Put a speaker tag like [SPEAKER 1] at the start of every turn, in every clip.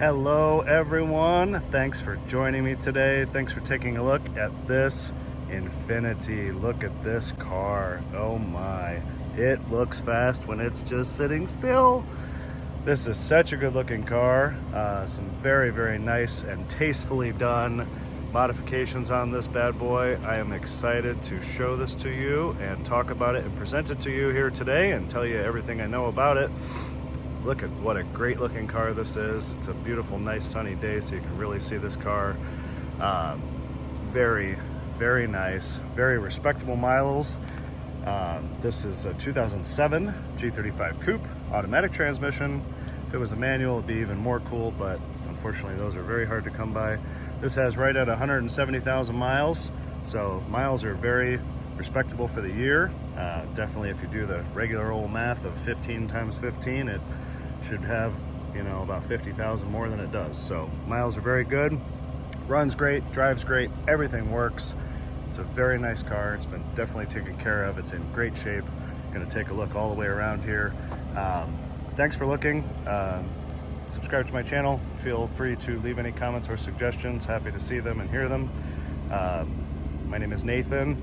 [SPEAKER 1] Hello everyone, thanks for joining me today. Thanks for taking a look at this Infiniti. Look at this car. Oh my, it looks fast when it's just sitting still. This is such a good looking car. Some very nice and tastefully done modifications on this bad boy. I am excited to show this to you and talk about it and present it to you here today and tell you everything I know about it. Look at what a great looking car this is. It's a beautiful, nice sunny day, so you can really see this car. Very nice, very respectable miles. This is a 2007 G35 Coupe, automatic transmission. If it was a manual, it'd be even more cool, but unfortunately those are very hard to come by. This has right at 170,000 miles, so miles are very respectable for the year. Definitely if you do the regular old math of 15 times 15, it should have, you know, about 50,000 more than it does. So miles are very good, runs great, drives great, everything works. It's a very nice car. It's been definitely taken care of. It's in great shape. Going to take a look all the way around here. Thanks for looking. Subscribe to my channel. Feel free to leave any comments or suggestions. Happy to see them and hear them. My name is Nathan.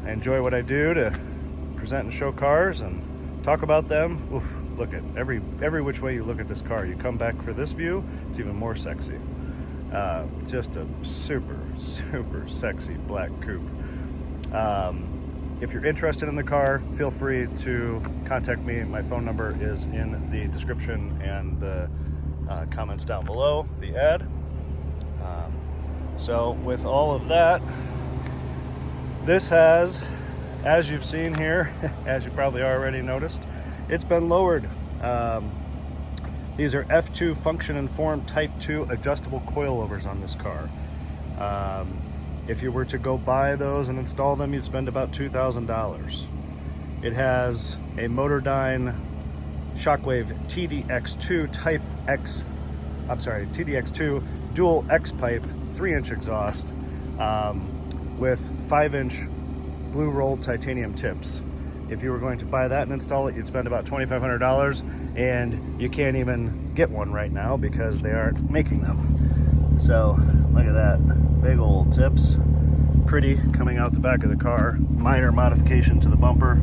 [SPEAKER 1] I enjoy what I do to present and show cars and talk about them. Oof, look at every which way you look at this car. You come back for this view, it's even more sexy. Just a super sexy black coupe. If you're interested in the car, feel free to contact me. My phone number is in the description and the comments down below the ad. So with all of that, this has, as you've seen here, as you probably already noticed, it's been lowered. These are F2 function informed type 2 adjustable coilovers on this car. If you were to go buy those and install them, you'd spend about $2,000. It has a Motordyne Shockwave TDX2 type X, TDX2 dual X pipe 3-inch exhaust with 5-inch blue rolled titanium tips. If you were going to buy that and install it, you'd spend about $2,500, and you can't even get one right now because they aren't making them. So look at that, big old tips, pretty, coming out the back of the car. Minor modification to the bumper.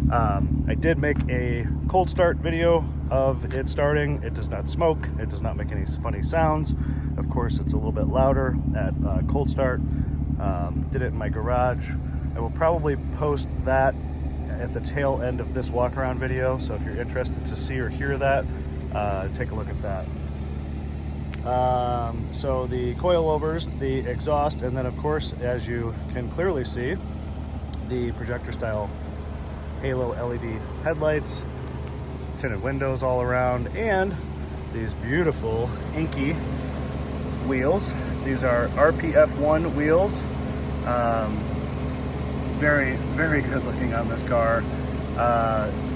[SPEAKER 1] I did make a cold start video of it starting. It does not smoke, it does not make any funny sounds. Of course, it's a little bit louder at cold start. Did it in my garage. I will probably post that at the tail end of this walk around video, so if you're interested to see or hear that, take a look at that. So the coilovers, the exhaust, and then of course, as you can clearly see, the projector style halo LED headlights, tinted windows all around, and these beautiful Enkei wheels. These are RPF1 wheels. Very good looking on this car.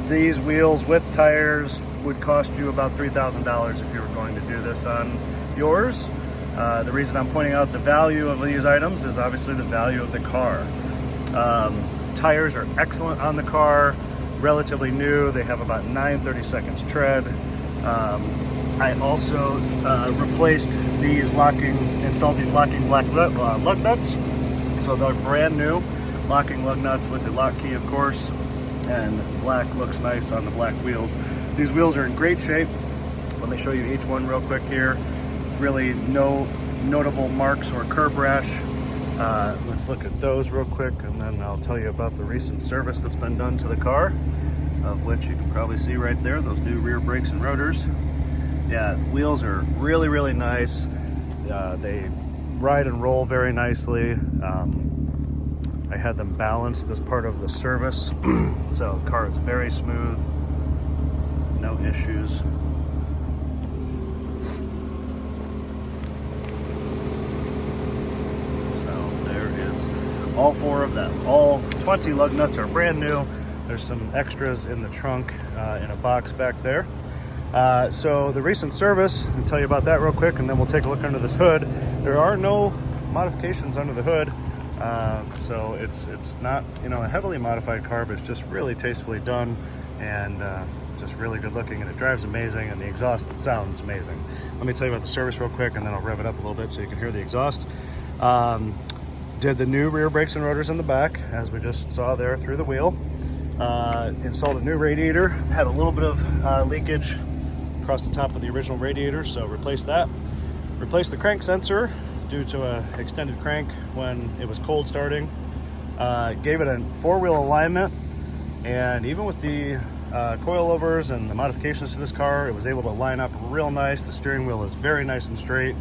[SPEAKER 1] These wheels with tires would cost you about $3,000 if you were going to do this on yours. The reason I'm pointing out the value of these items is obviously the value of the car. Tires are excellent on the car, relatively new. They have about 9/32 tread. I also installed these locking black lug nuts. So they're brand new. Locking lug nuts with the lock key, of course, and black looks nice on the black wheels. These wheels are in great shape. Let me show you each one real quick here. Really no notable marks or curb rash. Let's look at those real quick, and then I'll tell you about the recent service that's been done to the car, of which you can probably see right there, those new rear brakes and rotors. Yeah, the wheels are really nice. They ride and roll very nicely. I had them balanced as part of the service, so the car is very smooth, no issues. So there is all 4 of them. All 20 lug nuts are brand new. There's some extras in the trunk in a box back there. So the recent service, I'll tell you about that real quick, and then we'll take a look under this hood. There are no modifications under the hood. So it's not, you know, a heavily modified car, but it's just really tastefully done. and just really good looking, and it drives amazing, and the exhaust sounds amazing. Let me tell you about the service real quick, and then I'll rev it up a little bit so you can hear the exhaust. Did the new rear brakes and rotors in the back, as we just saw there through the wheel. Installed a new radiator, had a little bit of leakage across the top of the original radiator, so replaced that. Replaced the crank sensor due to an extended crank when it was cold starting. Gave it a four-wheel alignment, and even with the coilovers and the modifications to this car, it was able to line up real nice. The steering wheel is very nice and straight.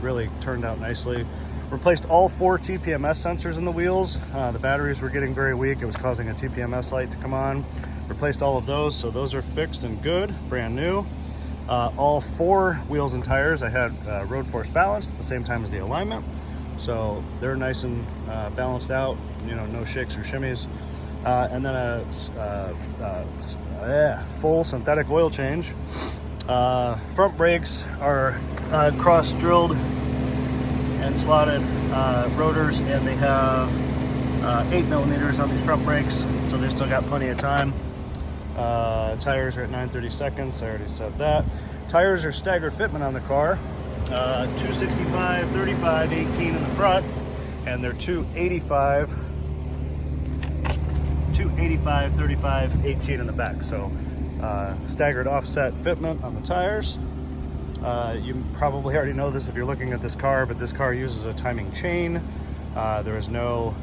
[SPEAKER 1] Really turned out nicely. Replaced all 4 TPMS sensors in the wheels. The batteries were getting very weak. It was causing a TPMS light to come on. Replaced all of those, so those are fixed and good, brand new. All 4 wheels and tires, I had road force balanced at the same time as the alignment. So they're nice and balanced out, you know, no shakes or shimmies. And then a full synthetic oil change. Front brakes are cross-drilled and slotted rotors, and they have 8 millimeters on these front brakes, so they still got plenty of time. Tires are at 9/32, I already said that. Tires are staggered fitment on the car. 265, 35, 18 in the front, and they're 285, 35, 18 in the back. So staggered offset fitment on the tires. You probably already know this if you're looking at this car, but this car uses a timing chain. There is no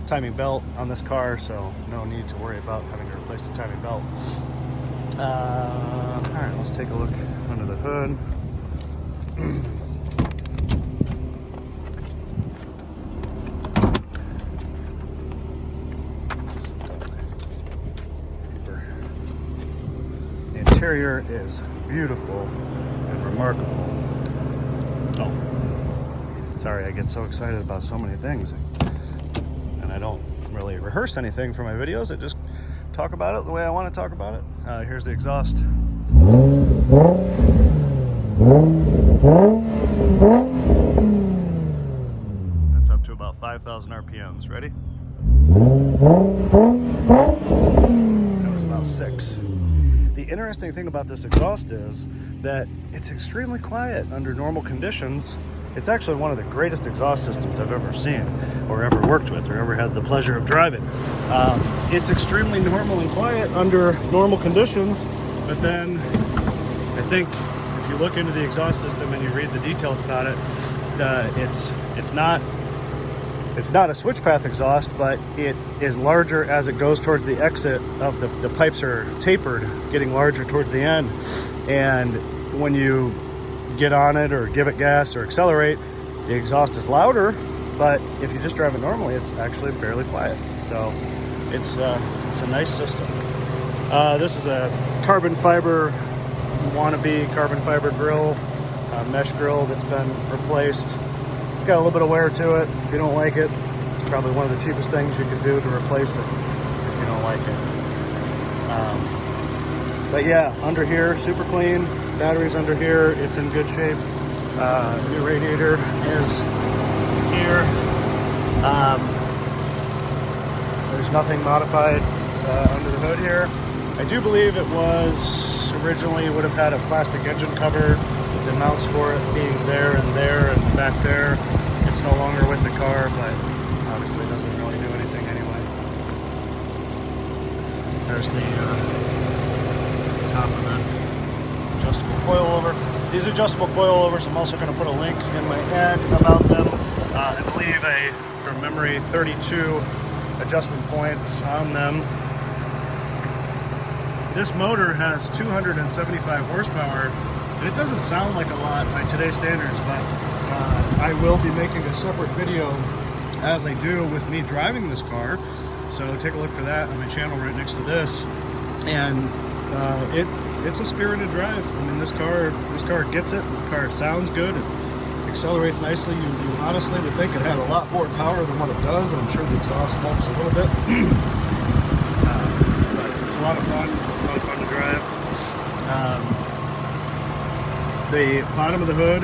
[SPEAKER 1] timing belt on this car, so no need to worry about having to replace the timing belt. All right, let's take a look under the hood. The interior is beautiful and remarkable. Oh, sorry, I get so excited about so many things, and I don't really rehearse anything for my videos. I just talk about it the way I want to talk about it. Here's the exhaust. That's up to about 5,000 RPMs. Ready? That was about 6. The interesting thing about this exhaust is that it's extremely quiet under normal conditions. It's actually one of the greatest exhaust systems I've ever seen or ever worked with or ever had the pleasure of driving. It's extremely normal and quiet under normal conditions, but then I think if you look into the exhaust system and you read the details about it, it's not a switch path exhaust, but it is larger as it goes towards the exit of the pipes are tapered, getting larger towards the end. And when you get on it or give it gas or accelerate, the exhaust is louder, but if you just drive it normally, it's actually fairly quiet. So it's a nice system. This is a carbon fiber, wannabe carbon fiber grill, mesh grill that's been replaced. It's got a little bit of wear to it. If you don't like it, it's probably one of the cheapest things you can do to replace it if you don't like it. But yeah, under here, super clean. Batteries under here, it's in good shape. New radiator is here. There's nothing modified under the hood here. I do believe it was originally would have had a plastic engine cover. The mounts for it being there and back there. It's no longer with the car, but obviously doesn't really do anything anyway. There's the top of the adjustable coilover. These adjustable coilovers, I'm also going to put a link in my ad about them. I believe from memory, 32 adjustment points on them. This motor has 275 horsepower. And it doesn't sound like a lot by today's standards, but I will be making a separate video as I do with me driving this car. So take a look for that on my channel right next to this. And it's a spirited drive. I mean, this car gets it. This car sounds good. It accelerates nicely. You honestly would think it had a lot more power than what it does, and I'm sure the exhaust helps a little bit. But it's a lot of fun to drive. The bottom of the hood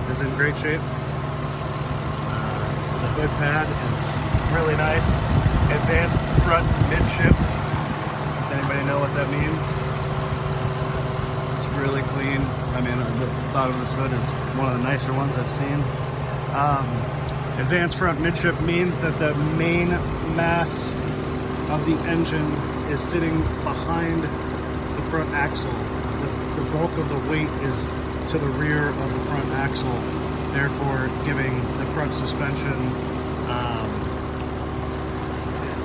[SPEAKER 1] is in great shape. The hood pad is really nice. advanced front midship. Does anybody know what that means? It's really clean. I mean, the bottom of this hood is one of the nicer ones I've seen. Advanced front midship means that the main mass of the engine is sitting behind the front axle. The bulk of the weight is to the rear of the front axle, therefore giving the front suspension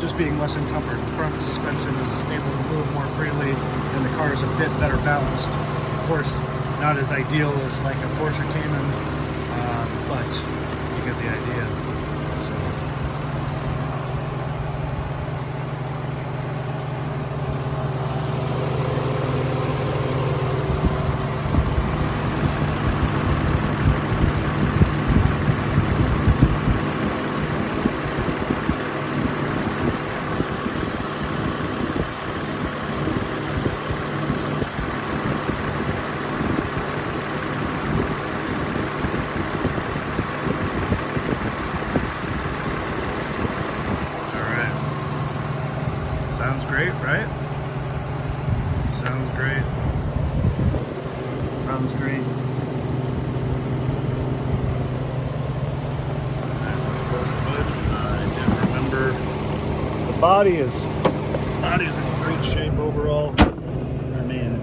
[SPEAKER 1] just being less encumbered. The front suspension is able to move more freely and the car is a bit better balanced. Of course, not as ideal as like a Porsche Cayman, but you get the idea. So. Sounds great, right? Sounds great. Runs great. Let's close the hood. I didn't remember. The body's in great shape overall. I mean,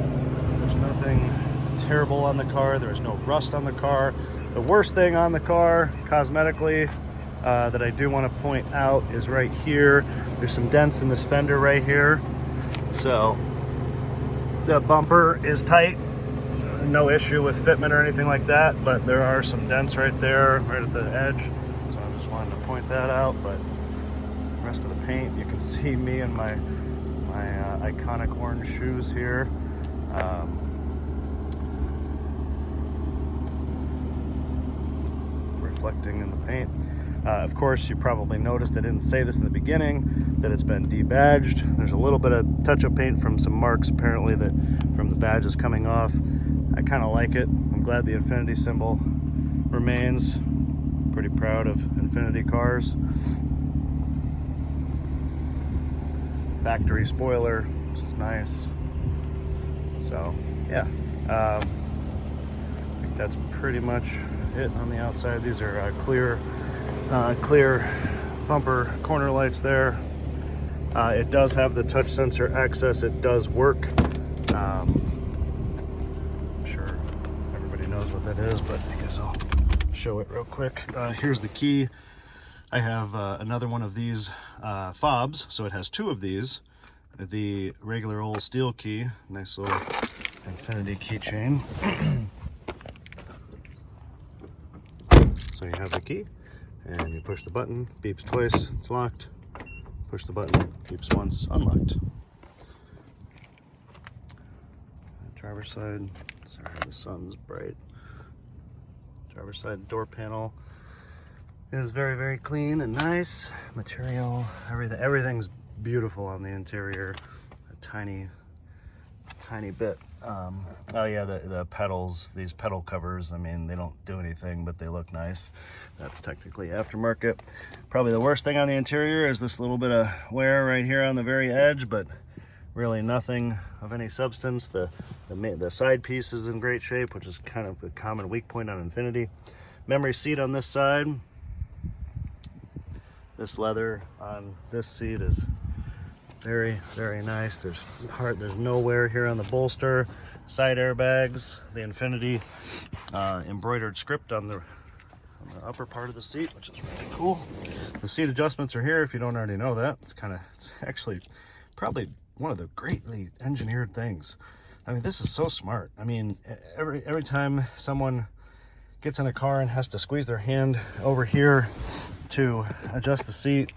[SPEAKER 1] there's nothing terrible on the car. There's no rust on the car. The worst thing on the car, cosmetically, that I do want to point out is right here. There's some dents in this fender right here. So the bumper is tight. No issue with fitment or anything like that, but there are some dents right there, right at the edge. So I just wanted to point that out. But the rest of the paint, you can see me in my iconic orange shoes here. Reflecting in the paint. Of course, you probably noticed, I didn't say this in the beginning, that it's been debadged. There's a little bit of touch-up paint from some marks, apparently, that from the badges coming off. I kind of like it. I'm glad the Infiniti symbol remains. Pretty proud of Infiniti cars. Factory spoiler, which is nice. So, yeah. I think that's pretty much it on the outside. These are clear bumper corner lights there. It does have the touch sensor access. It does work. I'm sure everybody knows what that is, but I guess I'll show it real quick. Here's the key. I have another one of these fobs, so it has two of these. The regular old steel key, nice little Infiniti keychain. So you have the key, and you push the button, beeps twice, it's locked. Push the button, beeps once, unlocked. Driver's side, sorry, the sun's bright. Driver's side door panel is very, very clean and nice. Material, everything's beautiful on the interior. A tiny bit. Oh yeah, the pedals, these pedal covers, I mean, they don't do anything, but they look nice. That's technically aftermarket. Probably the worst thing on the interior is this little bit of wear right here on the very edge, but really nothing of any substance. The side piece is in great shape, which is kind of a common weak point on Infiniti. Memory seat on this side. This leather on this seat is very, very nice. There's no wear here on the bolster. Side airbags, the Infiniti embroidered script on the upper part of the seat, which is really cool. The seat adjustments are here if you don't already know that. It's actually probably one of the greatly engineered things. I mean, this is so smart. I mean, every time someone gets in a car and has to squeeze their hand over here to adjust the seat,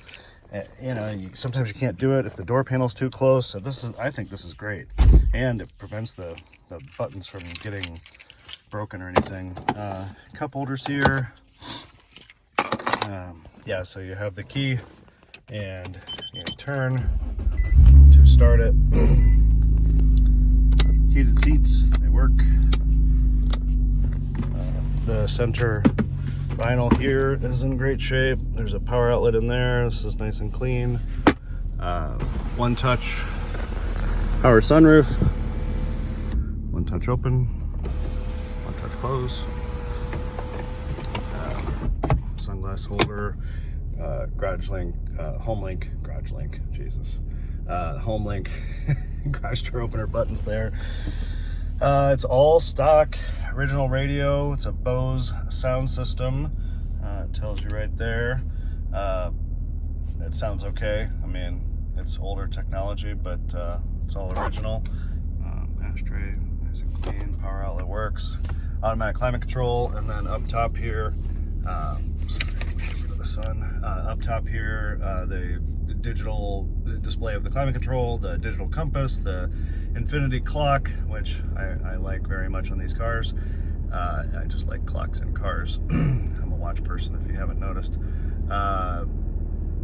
[SPEAKER 1] you know, sometimes you can't do it if the door panel's too close. So I think this is great, and it prevents the buttons from getting broken or anything. Cup holders here. Yeah, so you have the key, and you turn to start it. Heated seats, they work. The center vinyl here is in great shape. There's a power outlet in there. This is nice and clean. One touch power sunroof, one touch open, one touch close, sunglass holder, garage link, home link, Jesus, home link, garage door opener buttons there. It's all stock, original radio. It's a Bose sound system. It tells you right there. It sounds okay. I mean, it's older technology, but it's all original. Ashtray, nice and clean. Power outlet works. Automatic climate control, and then up top here, sorry, get rid of the sun. Up top here, the digital display of the climate control, the digital compass, the Infiniti clock, which I like very much on these cars. I just like clocks in cars. I'm a watch person, if you haven't noticed.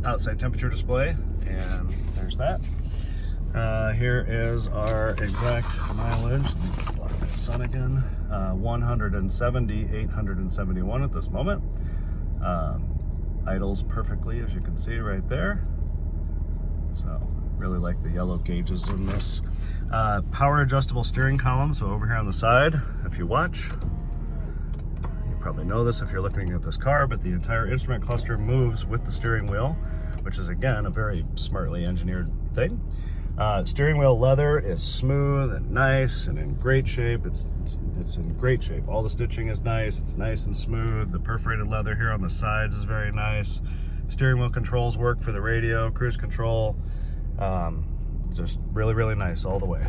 [SPEAKER 1] Outside temperature display, and there's that. Here is our exact mileage. Let me block that sun again. 170,871 at this moment. Idles perfectly, as you can see right there. So really like the yellow gauges in this. Power adjustable steering column. So over here on the side, if you watch, you probably know this if you're looking at this car, but the entire instrument cluster moves with the steering wheel, which is again a very smartly engineered thing. Steering wheel leather is smooth and nice and in great shape. It's in great shape. All the stitching is nice. It's nice and smooth. The perforated leather here on the sides is very nice. Steering wheel controls work for the radio, cruise control. Just really, really nice all the way.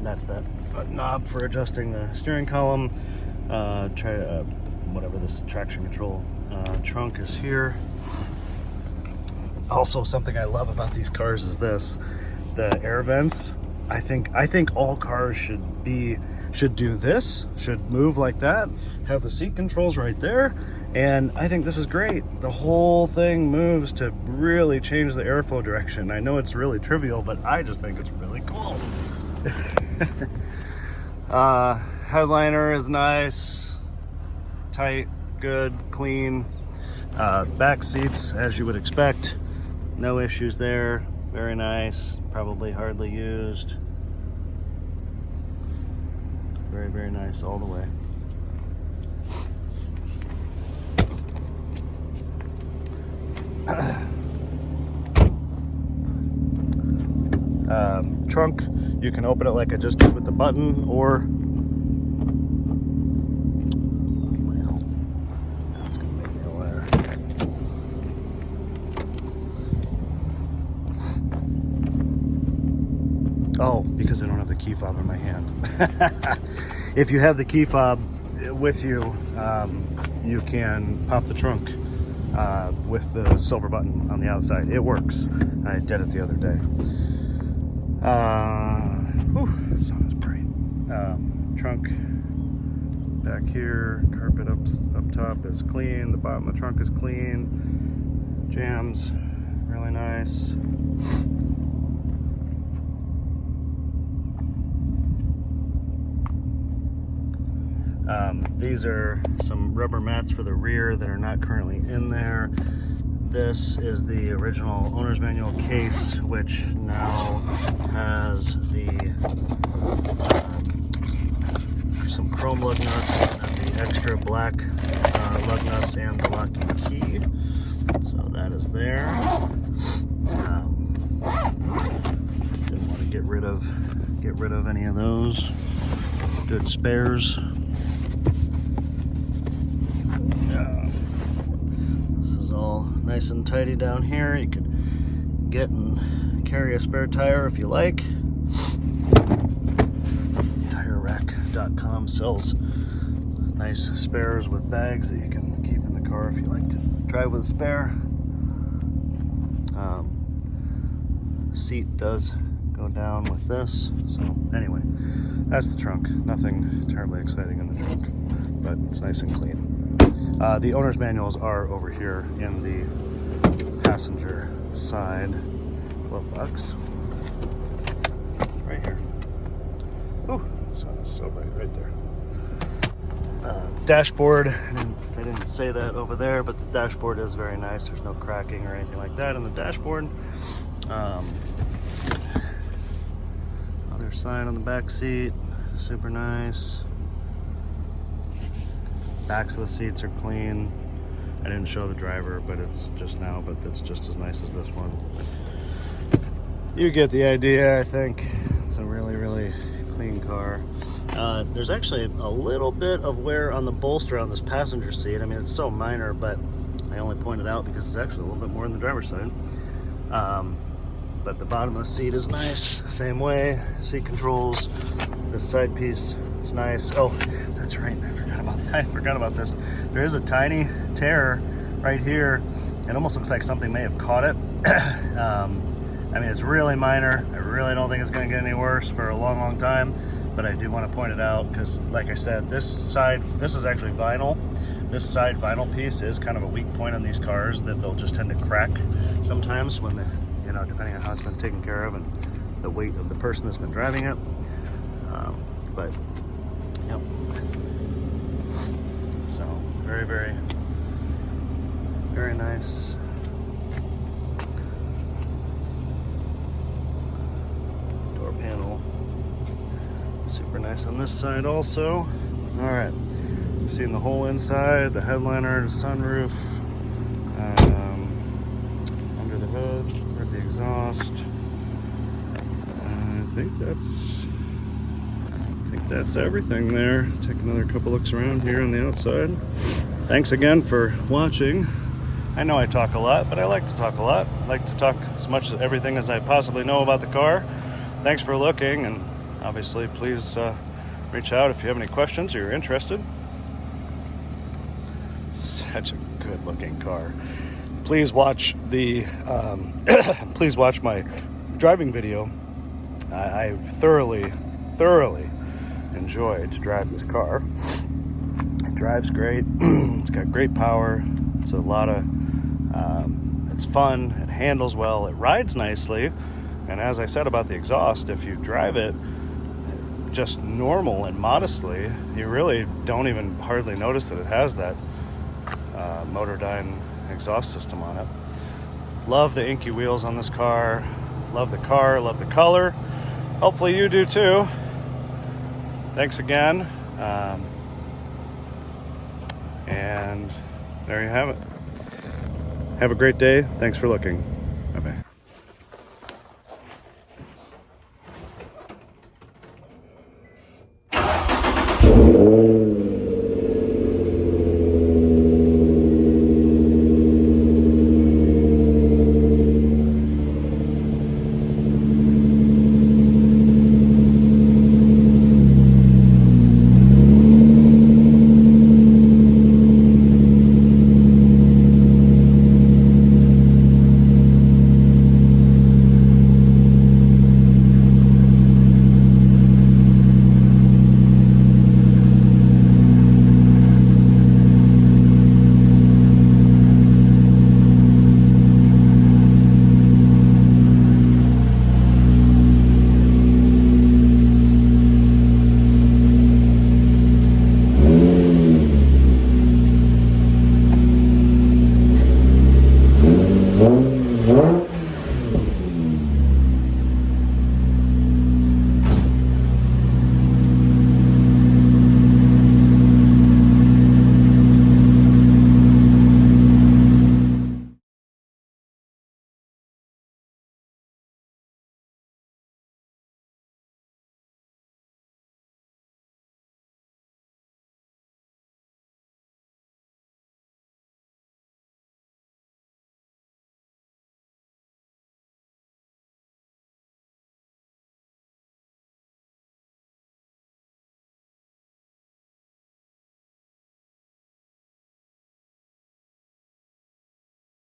[SPEAKER 1] That's that knob for adjusting the steering column. Whatever this traction control trunk is here. Also, something I love about these cars is this: the air vents. I think all cars should do this, should move like that, have the seat controls right there, and I think this is great. The whole thing moves to really change the airflow direction. I know it's really trivial, but I just think it's really cool. Headliner is nice, tight, good, clean. Back seats, as you would expect, no issues there. Very nice, probably hardly used. Very, very nice all the way. Trunk, you can open it like I just did with the button, or that's gonna make me a liar. Oh, because I don't have the key fob in my hand. If you have the key fob with you, you can pop the trunk with the silver button on the outside. It works. I did it the other day. The sun is bright. Trunk back here, carpet up top is clean. The bottom of the trunk is clean. Jams, really nice. These are some rubber mats for the rear that are not currently in there. This is the original owner's manual case, which now has some chrome lug nuts and then the extra black lug nuts and the locking key. So that is there. Didn't want to get rid of any of those. Good spares. This is all nice and tidy down here. You could get and carry a spare tire if you like. TireRack.com sells nice spares with bags that you can keep in the car if you like to drive with a spare. Seat does go down with this. So anyway, that's the trunk. Nothing terribly exciting in the trunk, but it's nice and clean. The owner's manuals are over here in the passenger side glove box. Right here. Ooh, the sun is so bright right there. Dashboard, if I didn't say that over there, but the dashboard is very nice. There's no cracking or anything like that in the dashboard. Other side on the back seat, super nice. Backs of the seats are clean. I didn't show the driver, but it's just now, but it's just as nice as this one. You get the idea, I think. It's a really, really clean car. There's actually a little bit of wear on the bolster on this passenger seat. I mean, it's so minor, but I only point it out because it's actually a little bit more on the driver's side. But the bottom of the seat is nice, same way. Seat controls, this side piece is nice. Oh, that's right, I forgot about this. There is a tiny tear right here. It almost looks like something may have caught it. I mean, it's really minor. I really don't think it's gonna get any worse for a long, long time, but I do want to point it out because, like I said, this is actually vinyl. This side vinyl piece is kind of a weak point on these cars, that they'll just tend to crack sometimes when you know, depending on how it's been taken care of and the weight of the person that's been driving it. But, yep. So, very, very, very nice. Door panel. Super nice on this side also. All right. You've seen the whole inside, the headliner, the sunroof, under the hood, heard the exhaust. I think that's everything there. Take another couple looks around here on the outside. Thanks again for watching. I know I talk a lot, but I like to talk a lot. I like to talk as much as everything as I possibly know about the car. Thanks for looking, and obviously please reach out if you have any questions or you're interested. Such a good looking car. Please watch the please watch my driving video. I thoroughly enjoy to drive this car. It drives great. It's got great power. It's a lot of it's fun. It handles well. It rides nicely. And as I said about the exhaust, if you drive it just normal and modestly, you really don't even hardly notice that it has that Motordyne exhaust system on it. Love the Enkei wheels on this car. Love the car, love the color. Hopefully you do too. Thanks again. And there you have it. Have a great day. Thanks for looking. Bye-bye.